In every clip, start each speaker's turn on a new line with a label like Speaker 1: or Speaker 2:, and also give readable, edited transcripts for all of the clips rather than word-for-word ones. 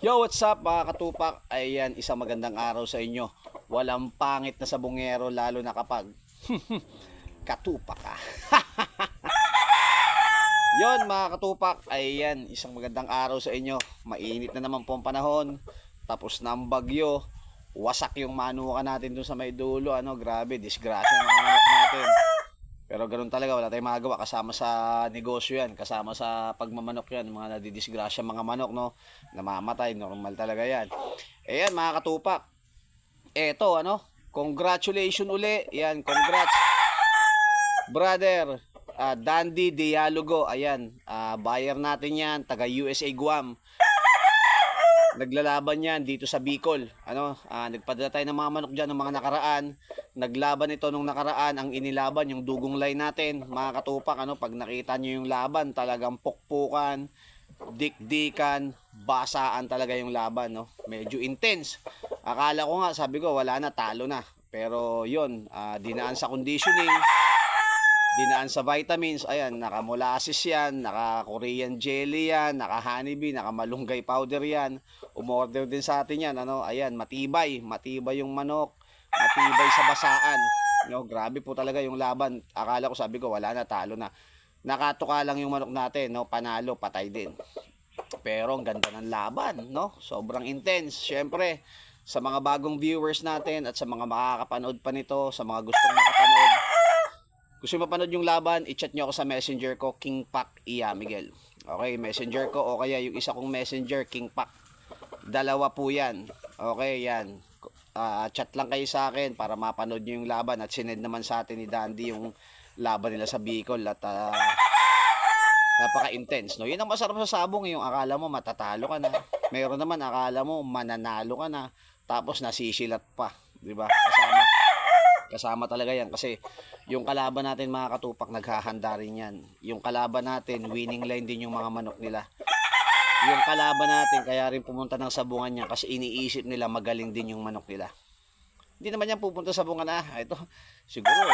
Speaker 1: Yo, what's up mga katupak? Ayan, isang magandang araw sa inyo. Walang pangit na sabungero lalo na kapag katupak ka. Yon mga katupak, ayan, isang magandang araw sa inyo. Mainit na naman po ang panahon. Tapos na ang bagyo. Wasak yung manuka natin dun sa may dulo. Grabe, disgrasya yung mga manok natin. Pero ganoon talaga, wala tayong magagawa. Kasama sa negosyo yan, kasama sa pagmamanok yan. Mga nadidisgrasya mga manok, no? Namamatay, normal talaga yan. Ayan mga katupak. Eto, congratulations uli. Yan, congrats. Brother, Dandy Dialogo. Ayan, buyer natin yan, taga USA Guam. Naglalaban yan dito sa Bicol. Nagpadala tayo ng mga manok dyan ng mga nakaraan. Naglaban ito nung nakaraan. Ang inilaban yung dugong line natin, mga katupak. Pag nakita nyo yung laban, talagang pukpukan, dikdikan, basaan talaga yung laban, no? Medyo intense. Akala ko nga, sabi ko wala na, talo na. Pero yun, dinaan sa conditioning, dinaan sa vitamins. Ayan, naka-molasses yan, naka-Korean jelly yan, naka-honeybee, naka-malunggay powder yan. Umorder din sa atin yan. Ayan, matibay yung manok, matibay sa basaan. Grabe po talaga yung laban. Akala ko, sabi ko wala na, talo na. Nakatuka lang yung manok natin, panalo, patay din. Pero ang ganda ng laban, sobrang intense. Syempre, sa mga bagong viewers natin at sa mga makakapanood pa nito, sa mga gustong makapanood, gusto mapanood yung laban, i-chat nyo ako sa messenger ko, King Pac Iya Miguel. Okay, messenger ko o kaya yung isa kong messenger, King Pac. Dalawa po yan. Okay, yan. Chat lang kayo sa akin para mapanood nyo yung laban. At sinend naman sa atin ni Dandy yung laban nila sa Bicol. At napaka-intense, no? Yun ang masarap sa sabong, yung akala mo matatalo ka na. Meron naman akala mo mananalo ka na. Tapos nasisilat pa. Diba? Kasama talaga yan kasi yung kalaban natin mga katupak naghahanda rin yan. Yung kalaban natin winning line din yung mga manok nila. Yung kalaban natin kaya rin pumunta ng sabungan niya kasi iniisip nila magaling din yung manok nila. Hindi naman yan pupunta sa sabungan ito siguro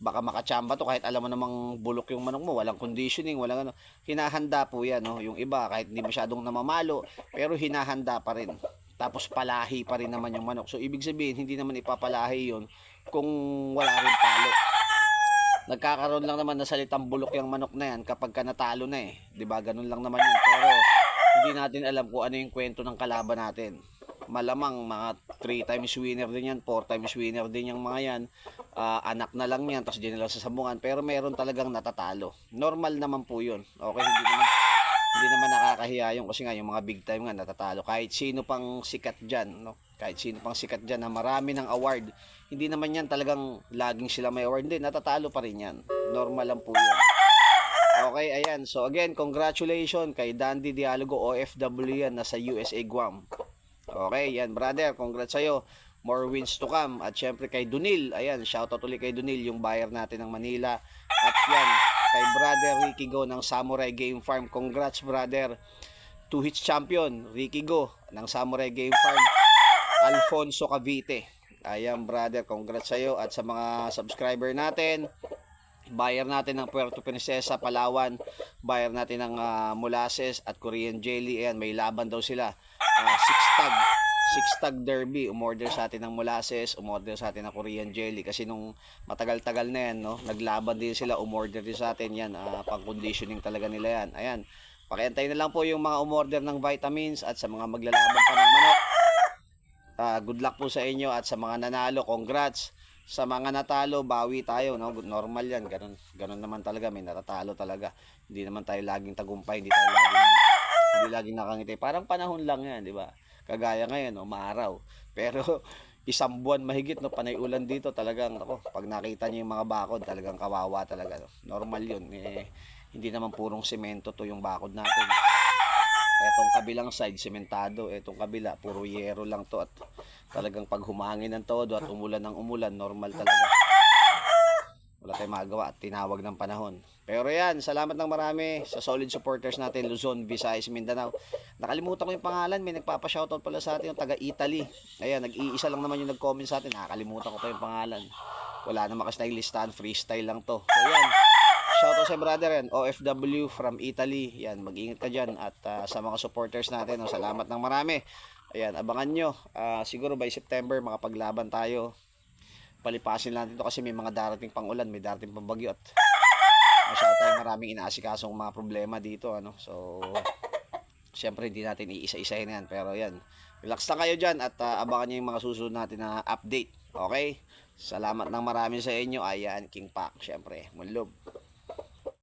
Speaker 1: baka makachamba to kahit alam mo namang bulok yung manok mo, walang conditioning, walang hinahanda po yan, yung iba kahit hindi masyadong namamalo pero hinahanda pa rin. Tapos palahi pa rin naman yung manok. So ibig sabihin hindi naman ipapalahi yon kung wala rin talo. Nagkakaroon lang naman na salitang bulok yung manok na yan kapag ka natalo na 'di ba? Ganun lang naman yun. Pero hindi natin alam kung ano yung kwento ng kalaban natin. Malamang mga 3 times winner din yan, 4 times winner din yung mga yan. Anak na lang yan, tapos din nila sasabungan. Pero meron talagang natatalo. Normal naman po yun. Okay, hindi naman nakakahiya yun kasi nga yung mga big time nga natatalo. Kahit sino pang sikat dyan, kahit sino pang sikat dyan na marami ng award, hindi naman yan talagang laging sila may award. Hindi, natatalo pa rin yan. Normal lang po yun. Okay, ayan. So again, congratulations kay Dandy Dialogo, OFW yan, nasa USA Guam. Okay, yan brother, congrats sa'yo. More wins to come. At syempre kay Dunil, ayan, shoutout ulit kay Dunil, yung buyer natin ng Manila. At yan, kay brother Ricky Go ng Samurai Game Farm. Congrats brother. 2 hits champion, Ricky Go ng Samurai Game Farm. Alfonso Cavite. Ayan brother, congrats sa'yo. At sa mga subscriber natin, buyer natin ng Puerto Princesa, Palawan, buyer natin ng molasses at Korean jelly. Ayan, may laban daw sila. Six tag derby, umorder sa atin ng molasses, umorder sa atin ng Korean jelly kasi nung matagal-tagal na yan, naglaban din sila, umorder din sa atin yan, pang conditioning talaga nila yan. Ayan, pakiantay na lang po yung mga umorder ng vitamins at sa mga maglalaban pa ng manok, good luck po sa inyo. At sa mga nanalo, congrats. Sa mga natalo, bawi tayo, normal yan, ganun naman talaga, may natatalo talaga. Hindi naman tayo laging tagumpay, hindi laging nakangiti. Parang panahon lang yan, di ba? Kagaya ngayon, maaraw. Pero isang buwan mahigit, panay ulan dito, talagang pag nakita niyo yung mga bakod, talagang kawawa talaga. Normal yun. Hindi naman purong semento to yung bakod natin. Etong kabilang side, sementado. Etong kabila, puro yero lang to. At talagang pag humangin ng todo at umulan ng umulan, normal talaga. Wala tayong magawa at tinawag ng panahon. Pero yan, salamat ng marami sa solid supporters natin, Luzon, Visayas, Mindanao. Nakalimutan ko yung pangalan, may nagpapa-shoutout pala sa atin, yung taga-Italy. Ayan, nag-iisa lang naman yung nag-comment sa atin, nakalimutan ko pa yung pangalan. Wala naman kasi na listahan, freestyle lang to. So yan, shoutout sa brother yan, OFW from Italy. Yan, mag-ingat ka dyan. At sa mga supporters natin, no, salamat ng marami. Ayan, abangan nyo. Siguro by September, makapaglaban tayo. Palipasin natin to kasi may mga darating pang ulan, may darating pang bagyo. At masyado tayong maraming inaasikasong mga problema dito. Ano? So, syempre hindi natin iisa-isahin yan. Pero yan, relax lang kayo dyan at abangan nyo yung mga susunod natin na update. Okay? Salamat ng marami sa inyo. Ayan, King Pac, syempre. Munlob.